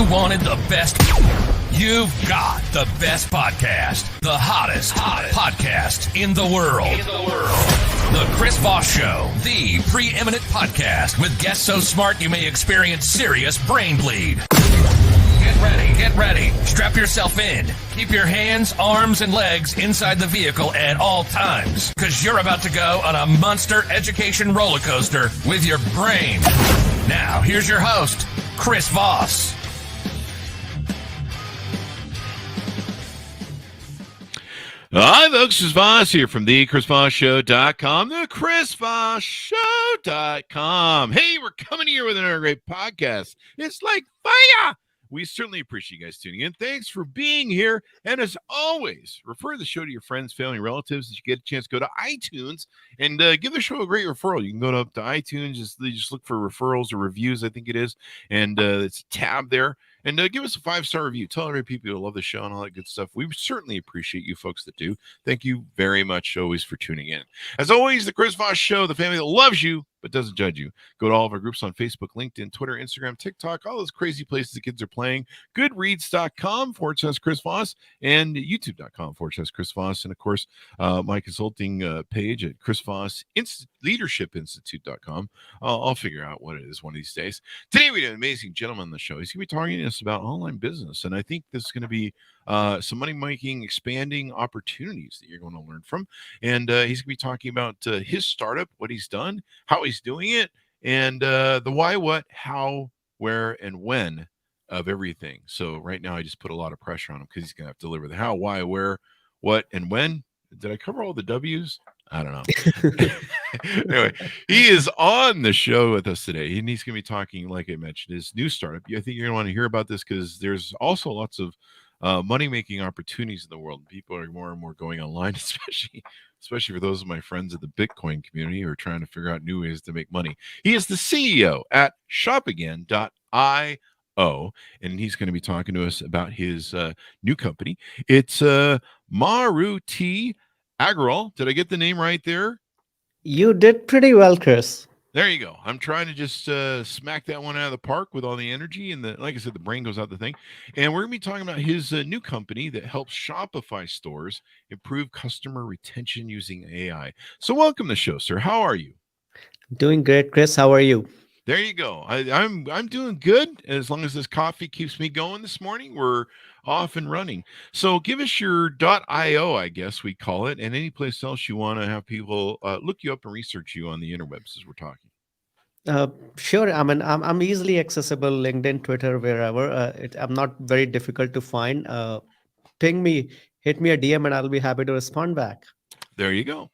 you wanted the best, you've got the best podcast, the hottest podcast in the world. The Chris Voss Show, the preeminent podcast with guests so smart you may experience serious brain bleed. Get ready. Strap yourself in. Keep your hands, arms, and legs inside the vehicle at all times, because you're about to go on a monster education roller coaster with your brain. Now, here's your host, Chris Voss. Hi, folks. Chris Voss here from the ChrisVossShow.com, the ChrisVossShow.com. Hey, we're coming here with another great podcast. It's like fire. We certainly appreciate you guys tuning in. Thanks for being here. And as always, refer the show to your friends, family, relatives. If you get a chance, go to iTunes and give the show a great referral. You can go up to iTunes, just look for referrals or reviews, I think it is. And it's a tab there. And give us a 5-star review. Tell other people who love the show and all that good stuff. We certainly appreciate you folks that do. Thank you very much always for tuning in. As always, the Chris Voss Show, the family that loves you but doesn't judge you. Go to all of our groups on Facebook, LinkedIn, Twitter, Instagram, TikTok, all those crazy places the kids are playing. Goodreads.com/Chris Voss and YouTube.com/Chris Voss. And of course, my consulting page at Chris Voss Leadership Institute.com. I'll figure out what it is one of these days. Today, we have an amazing gentleman on the show. He's going to be talking to us about online business. And I think this is going to be some money-making, expanding opportunities that you're going to learn from. And he's going to be talking about his startup, what he's done, how he's doing it, and the why, what, how, where, and when of everything. So right now, I just put a lot of pressure on him because he's going to have to deliver the how, why, where, what, and when. Did I cover all the W's? I don't know. Anyway, he is on the show with us today, and he's going to be talking, like I mentioned, his new startup. I think you're going to want to hear about this because there's also lots of money-making opportunities in the world. People are more and more going online, especially for those of my friends at the Bitcoin community who are trying to figure out new ways to make money. He is the CEO at shopagain.io, and he's going to be talking to us about his new company. It's Maruti Agarwal. Did I get the name right there? You did pretty well, Chris. There you go. I'm trying to just smack that one out of the park with all the energy. And like I said, the brain goes out the thing. And we're going to be talking about his new company that helps Shopify stores improve customer retention using AI. So welcome to the show, sir. How are you? Doing great, Chris. How are you? There you go. I'm doing good. As long as this coffee keeps me going this morning, we're off and running. So give us your .io, I guess we call it, and any place else you want to have people look you up and research you on the interwebs as we're talking. Sure. I mean, I'm easily accessible, LinkedIn, Twitter, wherever. I'm not very difficult to find. Ping me, hit me a DM, and I'll be happy to respond back. There you go.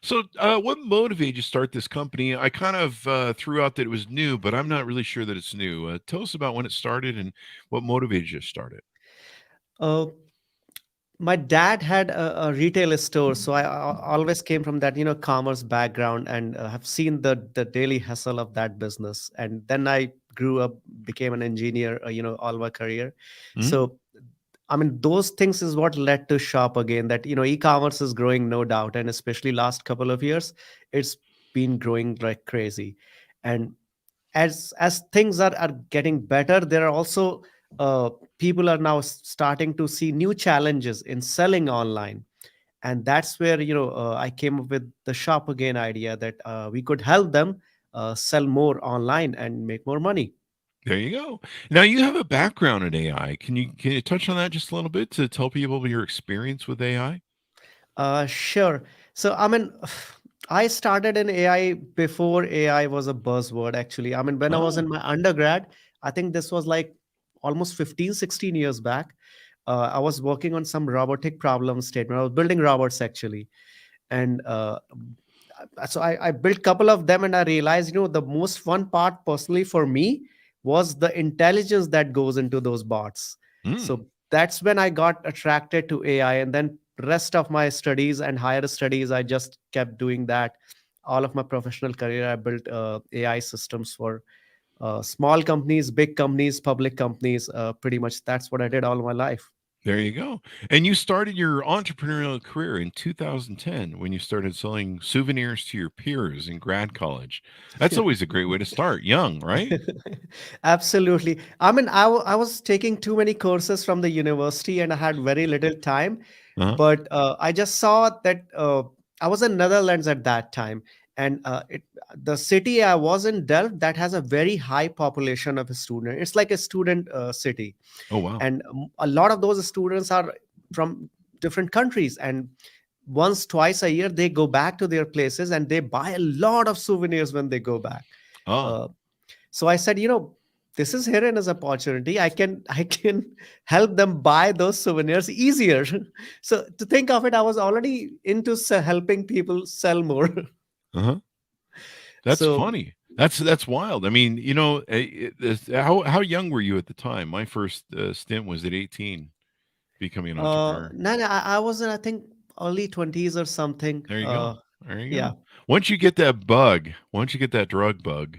So what motivated you to start this company? I kind of threw out that it was new, but I'm not really sure that it's new. Tell us about when it started and what motivated you to start it. My dad had a retail store, so I always came from that, commerce background, and have seen the daily hustle of that business. And then I grew up, became an engineer, all my career. Mm-hmm. So, I mean, those things is what led to Shop Again. That e-commerce is growing, no doubt, and especially last couple of years, it's been growing like crazy. And as things are getting better, there are also people are now starting to see new challenges in selling online. And that's where, I came up with the Shop Again idea that we could help them sell more online and make more money. There you go. Now you have a background in AI. Can you touch on that just a little bit to tell people your experience with AI? Sure. So, I mean, I started in AI before AI was a buzzword, actually. I mean, when I was in my undergrad, I think this was like almost 15, 16 years back. I was working on some robotic problem statement. I was building robots, actually. And so I built a couple of them, and I realized, the most fun part personally for me was the intelligence that goes into those bots. So that's when I got attracted to AI. And then rest of my studies and higher studies, I just kept doing that. All of my professional career, I built AI systems for small companies, big companies, public companies. Pretty much that's what I did all my life. There you go. And you started your entrepreneurial career in 2010 when you started selling souvenirs to your peers in grad college. That's always a great way to start, young, right? Absolutely. I mean, I was taking too many courses from the university and I had very little time. Uh-huh. But I just saw that I was in Netherlands at that time. And the city I was in, Delft, that has a very high population of students. It's like a student city. Oh, wow. And a lot of those students are from different countries. And once, twice a year, they go back to their places and they buy a lot of souvenirs when they go back. Ah, Uh, so I said, this is here as opportunity. I can help them buy those souvenirs easier. So to think of it, I was already into helping people sell more. uh-huh. That's So funny. That's wild. I mean, how young were you at the time? My first stint was at 18, becoming an entrepreneur. no, no, I was in, I think, early 20s or something. There you go. There you Yeah. go. Once you get that bug, once you get that drug bug,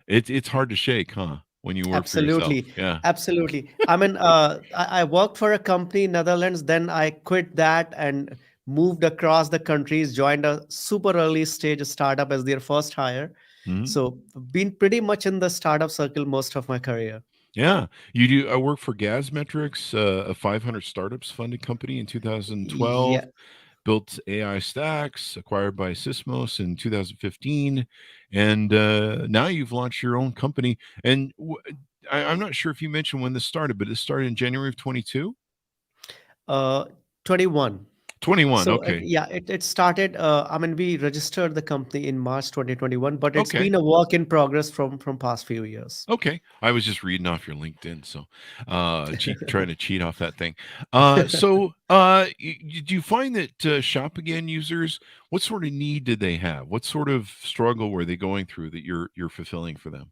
it's hard to shake, huh? When you work for yourself. Absolutely. Yeah. Absolutely. I mean, I worked for a company in Netherlands, then I quit that and moved across the countries, joined a super early stage startup as their first hire. Mhm. So been pretty much in the startup circle most of my career. Yeah. You do. I work for Gasmetrics, a 500 startups funded company in 2012. Yeah. Built AI stacks, acquired by Sysmos in 2015, and now you've launched your own company. And I'm not sure if you mentioned when this started, but it started in January of 22. Uh, 21. 21. So Okay. yeah, it started. I mean, we registered the company in March 2021, but it's Okay. been a work in progress from past few years. Okay. I was just reading off your LinkedIn, so trying to cheat off that thing. Do you find that Shop Again users, what sort of need did they have? What sort of struggle were they going through that you're fulfilling for them?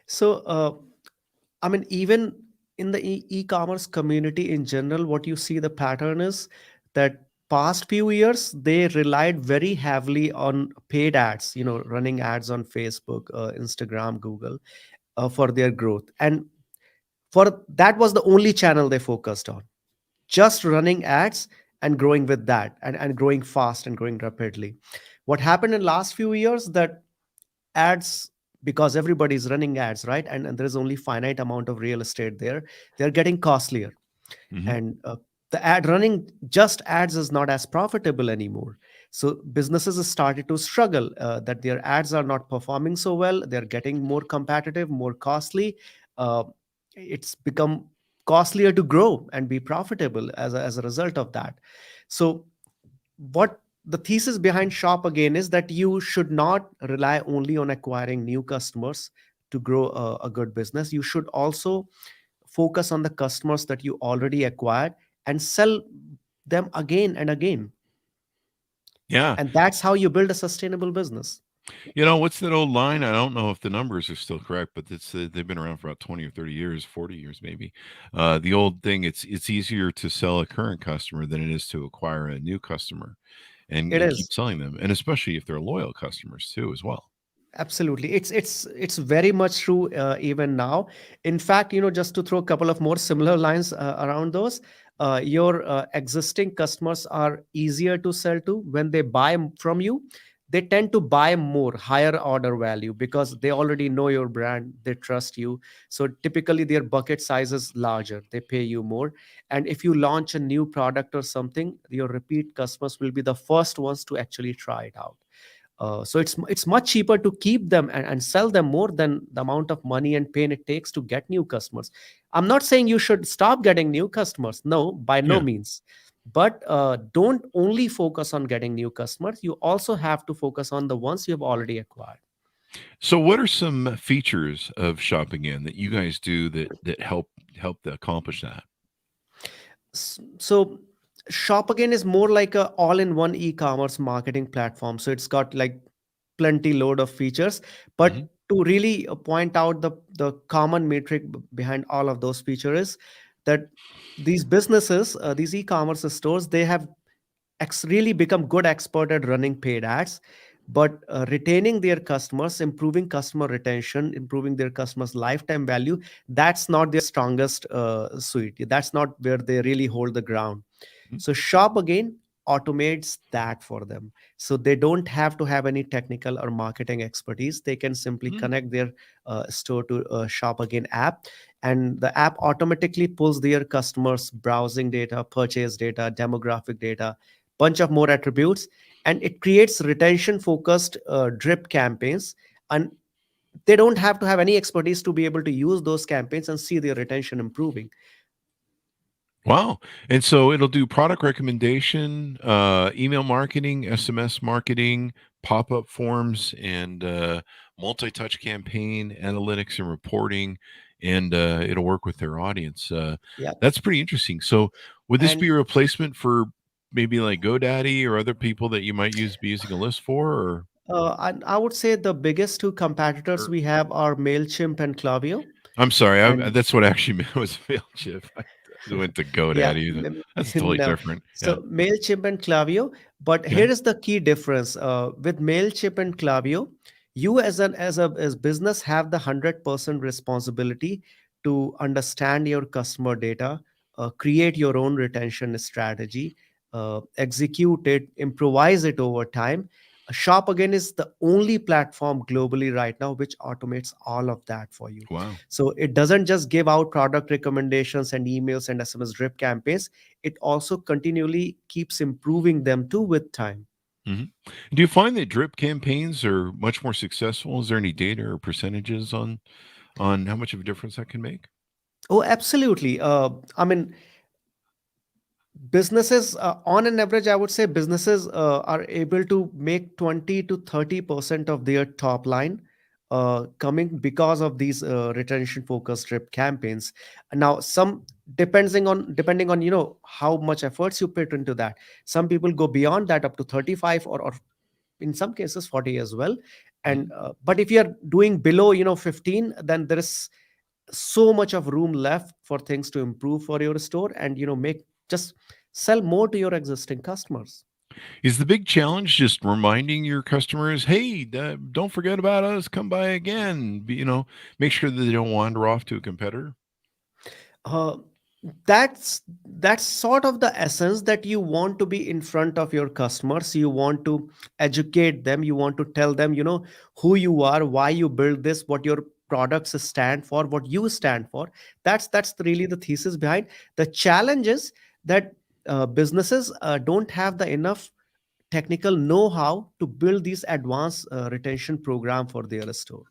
So I mean, even in the e-commerce community in general, what you see the pattern is that past few years they relied very heavily on paid ads, running ads on Facebook, Instagram, Google, for their growth. And for that was the only channel they focused on, just running ads and growing with that, and growing fast and growing rapidly. What happened in last few years, that ads, because everybody's running ads, right, and there is only finite amount of real estate there, they're getting costlier. Hmm. And the ad running just ads is not as profitable anymore. So businesses have started to struggle, that their ads are not performing so well, they're getting more competitive, more costly. uh, it's become costlier to grow and be profitable as a result of that. So what the thesis behind Shop Again is that you should not rely only on acquiring new customers to grow a good business. You should also focus on the customers that you already acquired and sell them again and again. Yeah. And that's how you build a sustainable business. What's that old line? I don't know if the numbers are still correct, but they've been around for about 20 or 30 years, 40 years maybe. The old thing, it's easier to sell a current customer than it is to acquire a new customer It and keep is. selling them, and especially if they're loyal customers too as well. Absolutely. It's very much true, even now. In fact, just to throw a couple of more similar lines around those, your existing customers are easier to sell to when they buy from you. They tend to buy more, higher order value, because they already know your brand, they trust you. So typically their bucket size is larger. They pay you more. And if you launch a new product or something, your repeat customers will be the first ones to actually try it out. So it's much cheaper to keep them and sell them more than the amount of money and pain it takes to get new customers. I'm not saying you should stop getting new customers. No, by no Yeah. means. But don't only focus on getting new customers. You also have to focus on the ones you have already acquired. So, what are some features of Shop Again that you guys do that help to accomplish that? So Shop Again is more like a all-in-one e-commerce marketing platform. So it's got like plenty load of features. But Hmm. to really point out the common metric behind all of those features is that these businesses, these e-commerce stores, they have really become good expert at running paid ads. but retaining their customers, improving customer retention, improving their customers lifetime value, that's not their strongest suite. That's not where they really hold the ground. So Shop Again automates that for them. So they don't have to have any technical or marketing expertise. They can simply Mhm. connect their store to a Shop Again app, and the app automatically pulls their customers' browsing data, purchase data, demographic data, bunch of more attributes, and it creates retention focused drip campaigns. And they don't have to have any expertise to be able to use those campaigns and see their retention improving. Wow. And so it'll do product recommendation, email marketing, SMS marketing, pop-up forms, and multi-touch campaign analytics and reporting, and it'll work with their audience. Yeah. That's pretty interesting. So would this be And a replacement for maybe like GoDaddy or other people that you might be using a list for, I would say the biggest two competitors or we have are MailChimp and Klaviyo. I'm sorry, And that's what I actually meant was Mailchimp. I went to yeah, GoDaddy. That's totally no. different. Yeah. So MailChimp and Klaviyo, but here Okay. is the key difference. With MailChimp and Klaviyo, you as business have the 100% responsibility to understand your customer data, create your own retention strategy, execute it, improvise it over time. Shop Again is the only platform globally right now which automates all of that for you. Wow. So it doesn't just give out product recommendations and emails and SMS drip campaigns. It also continually keeps improving them too with time. Mhm. Do you find that drip campaigns are much more successful? Is there any data or percentages on how much of a difference that can make? Oh, absolutely. I mean, businesses, on an average, I would say businesses are able to make 20 to 30% of their top line coming because of these retention focused drip campaigns. Now, some depending on how much efforts you put into that. Some people go beyond that up to 35, or in some cases 40 as well. And Mhm. but if you are doing below 15, then there is so much of room left for things to improve for your store, and make just sell more to your existing customers. Is the big challenge just reminding your customers, "Hey, don't forget about us. Come by again." Make sure that they don't wander off to a competitor. uh, that's sort of the essence, that you want to be in front of your customers. You want to educate them, you want to tell them who you are, why you build this, what your products stand for, what you stand for. That's really the thesis behind. The challenge is that businesses don't have the enough technical know-how to build these advanced retention program for their store.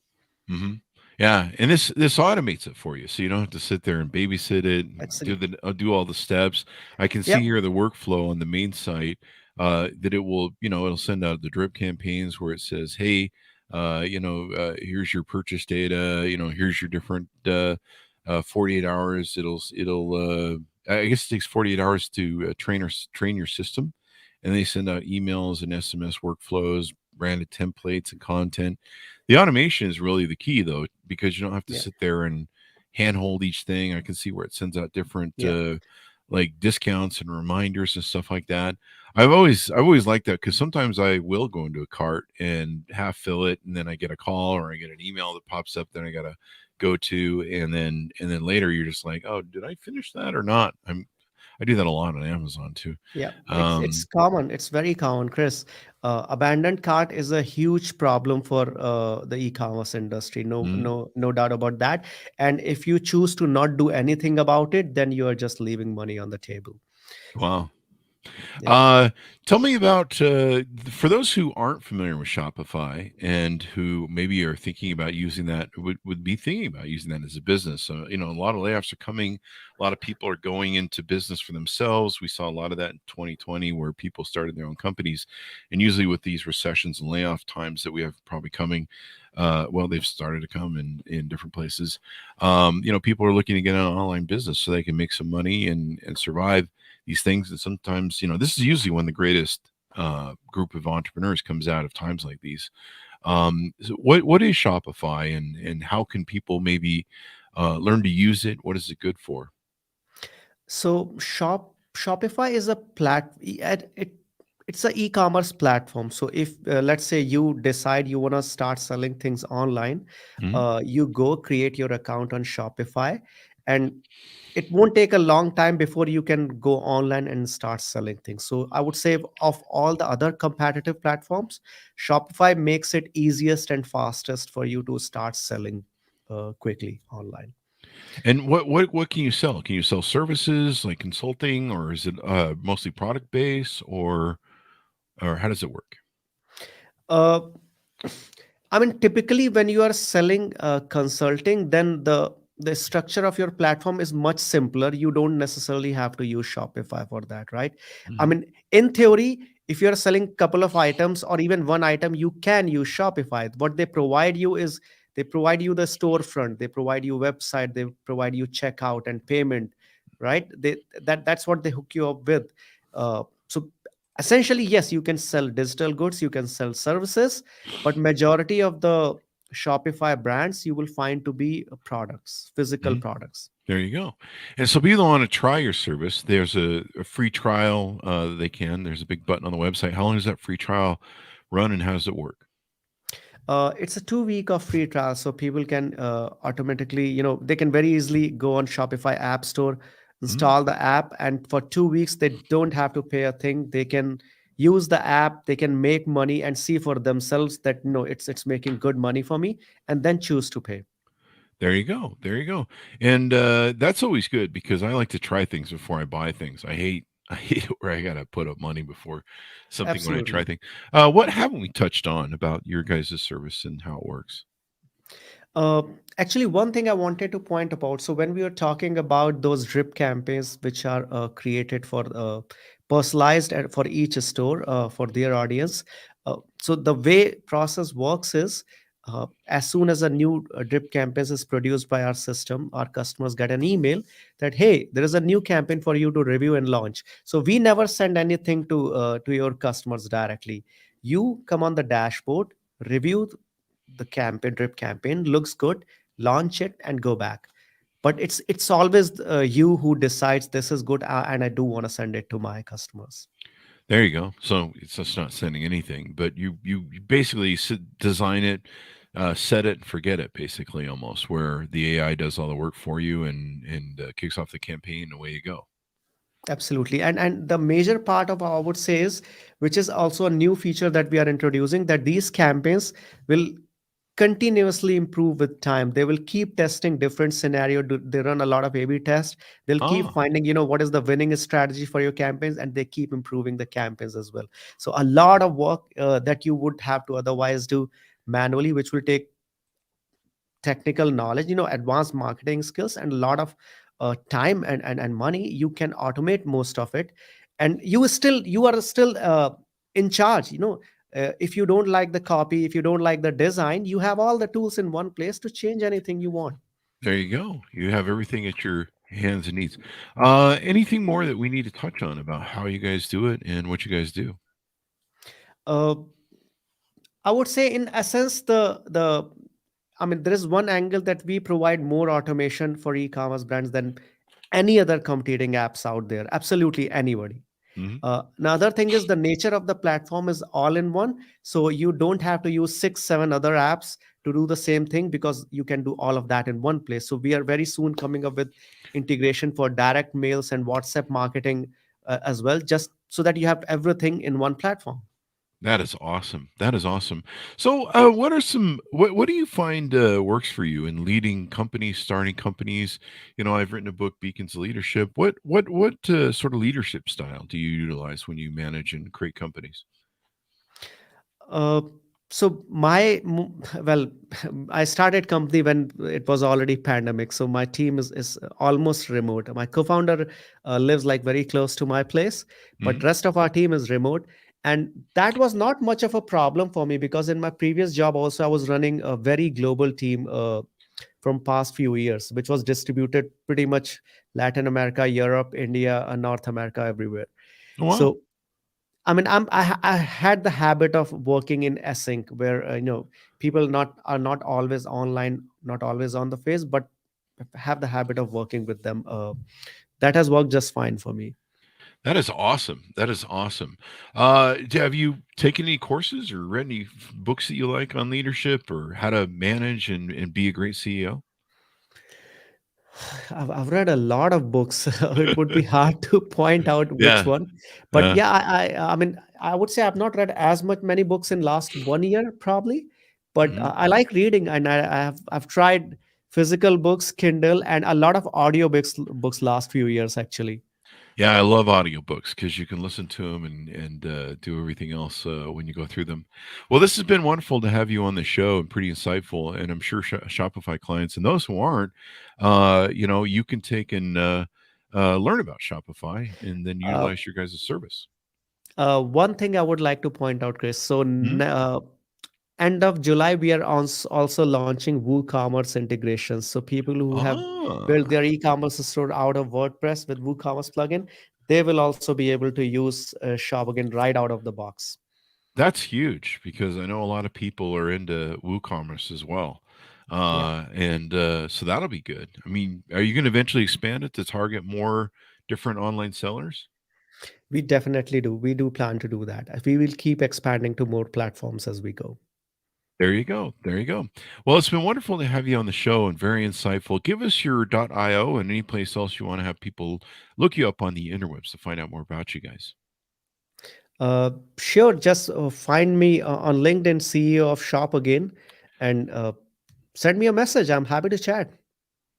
Mhm. Yeah, and this automates it for you, so you don't have to sit there and babysit it, and Actually, do all the steps. I can see yep, here the workflow on the main site, that it will, it'll send out the drip campaigns where it says, "Hey, here's your purchase data. Here's your different 48 hours." I guess it takes 48 hours to train your system, and they send out emails and SMS workflows, branded templates, and content. The automation is really the key, though, because you don't have to yeah, sit there and handhold each thing. I can see where it sends out different yeah, like discounts and reminders and stuff like that. I've always liked that because sometimes I will go into a cart and half fill it, and then I get a call or I get an email that pops up. Then I gotta go to, and then later you're just like, oh, did I finish that or not? I do that a lot on Amazon too. yeah. It's Um, common. It's very common, Chris. Abandoned cart is a huge problem for the e-commerce industry. No, mm, no doubt about that. And if you choose to not do anything about it, then you are just leaving money on the table. wow. Yeah. Uh, Tell me about for those who aren't familiar with Shopify and who maybe are thinking about using that, would be thinking about using that as a business. So, a lot of layoffs are coming. A lot of people are going into business for themselves. We saw a lot of that in 2020 where people started their own companies. And usually with these recessions and layoff times that we have probably coming, well, they've started to come in different places. People are looking to get an online business so they can make some money and survive these things. And sometimes, this is usually when the greatest group of entrepreneurs comes out of times like these. So what is Shopify, and how can people maybe learn to use it? What is it good for? So Shopify is a it's a e-commerce platform. So if let's say you decide you want to start selling things online, Mhm. you go create your account on Shopify, and it won't take a long time before you can go online and start selling things. So I would say of all the other competitive platforms, Shopify makes it easiest and fastest for you to start selling quickly online. And what can you sell? Can you sell services like consulting, or is it mostly product based, or how does it work? uh, I mean, typically when you are selling consulting, then the structure of your platform is much simpler. You don't necessarily have to use Shopify for that, right? I Mhm. mean, in theory, if you're selling couple of items or even one item, you can use Shopify. What they provide you is they provide you the storefront, they provide you website, they provide you checkout and payment, right? That's what they hook you up with. So essentially, yes, you can sell digital goods, you can sell services, but majority of the Shopify brands you will find to be products, physical Mhm. products. There you go. And so people want to try your service. There's a free trial that they can. There's a big button on the website. How long does that free trial run, and how does it work? It's a 2 week of free trial, so people can automatically, they can very easily go on Shopify App Store, Mhm. install the app, and for 2 weeks they don't have to pay a thing. They can use the app, they can make money and see for themselves that it's making good money for me, and then choose to pay. There you go. There you go. And that's always good because I like to try things before I buy things. I hate it where I gotta put up money before something when I try Absolutely. things. What haven't we touched on about your guys' service and how it works? Uh, Actually, one thing I wanted to point about. So, when we were talking about those drip campaigns, which are created for personalized and for each store for their audience, so the way process works is as soon as a new drip campaign is produced by our system, our customers get an email that hey, there is a new campaign for you to review and launch. So we never send anything to your customers directly. You come on the dashboard, review the campaign, drip campaign looks good, launch it and go back. But it's always you who decides this is good, and I do want to send it to my customers. There you go. So it's just not sending anything, but you basically design it, set it, and forget it. Basically, almost where the AI does all the work for you and kicks off the campaign, and away you go. Absolutely. And the major part of I would say is, which is also a new feature that we are introducing, that these campaigns will continuously improve with time. They will keep testing different scenario. They run a lot of A/B tests. They'll keep Ah, finding, what is the winning strategy for your campaigns, and they keep improving the campaigns as well. So a lot of work that you would have to otherwise do manually, which will take technical knowledge, advanced marketing skills, and a lot of time and money, you can automate most of it. And you are still in charge. If you don't like the copy, if you don't like the design, you have all the tools in one place to change anything you want. there you go. You have everything at your hands and needs. Anything more that we need to touch on about how you guys do it and what you guys do? uh, I would say, in essence, the I mean, there is one angle that we provide more automation for e-commerce brands than any other competing apps out there. Absolutely anybody. Mhm. Another thing is the nature of the platform is all in one. So you don't have to use six, seven other apps to do the same thing, because you can do all of that in one place. So we are very soon coming up with integration for direct mails and WhatsApp marketing as well, just so that you have everything in one platform. That is awesome. That is awesome. So, what are some what do you find works for you in leading companies, starting companies? I've written a book, Beacons of Leadership. What sort of leadership style do you utilize when you manage and create companies? Uh, well, I started company when it was already pandemic. So my team is almost remote. My co-founder lives like very close to my place, but Mhm. rest of our team is remote. And that was not much of a problem for me, because in my previous job also I was running a very global team from past few years, which was distributed pretty much Latin America, Europe, India, and North America, everywhere. Wow, So I mean, I had the habit of working in async, where people not are not always online, not always on the face, but have the habit of working with them. That has worked just fine for me. That is awesome. That is awesome. Have you taken any courses or read any books that you like on leadership or how to manage and be a great CEO? I've read a lot of books. It would be hard to point out which Yeah. one, but Uh, yeah, I mean, I would say I've not read as many books in last 1 year probably, but mhm. I like reading, and I've tried physical books, Kindle, and a lot of audio books last few years actually. Yeah, I love audiobooks because you can listen to them and do everything else when you go through them. Well, this has been wonderful to have you on the show and pretty insightful. And I'm sure Shopify clients and those who aren't, you can take and learn about Shopify and then Uh, utilize your guys' service. One thing I would like to point out, Chris. So, Mhm. end of July, we are also launching WooCommerce integrations. So, people who have built Ah. their e-commerce store out of WordPress with WooCommerce plugin, they will also be able to use Shop again right out of the box. That's huge because I know a lot of people are into WooCommerce as well. Yeah, And so that'll be good. I mean, are you going to eventually expand it to target more different online sellers? we definitely do. We do plan to do that. We will keep expanding to more platforms as we go. There you go. There you go. Well, it's been wonderful to have you on the show and very insightful. Give us your .io and any place else you want to have people look you up on the interwebs to find out more about you guys. Sure, just find me on LinkedIn, CEO of Shop Again, and send me a message. I'm happy to chat.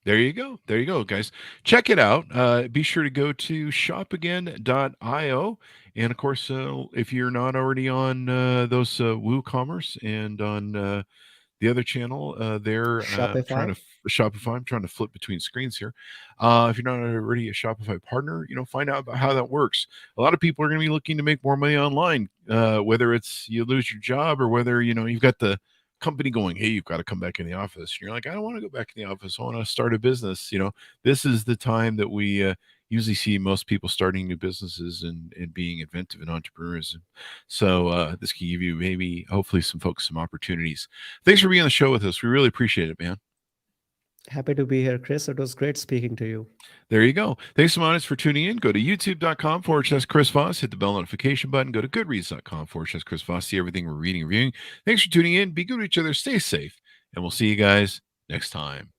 There you go. There you go, guys. Check it out. Be sure to go to shopagain.io. And of course, if you're not already on those WooCommerce and on the other channel, there, trying Shopify. to Shopify. I'm trying to flip between screens here. If you're not already a Shopify partner, find out about how that works. A lot of people are going to be looking to make more money online, whether it's you lose your job or whether you've got the company going, hey, you've got to come back in the office. And you're like, I don't want to go back in the office. I want to start a business. This is the time that we usually see most people starting new businesses and being inventive and entrepreneurs. So this can give you maybe, hopefully, some folks some opportunities. Thanks for being on the show with us. We really appreciate it, man. Happy to be here, Chris. It was great speaking to you. There you go. Thanks so much for tuning in. Go to youtube.com/Chris Voss. Hit the bell notification button. Go to goodreads.com/Chris Voss. See everything we're reading and reviewing. Thanks for tuning in. Be good to each other. Stay safe. And we'll see you guys next time.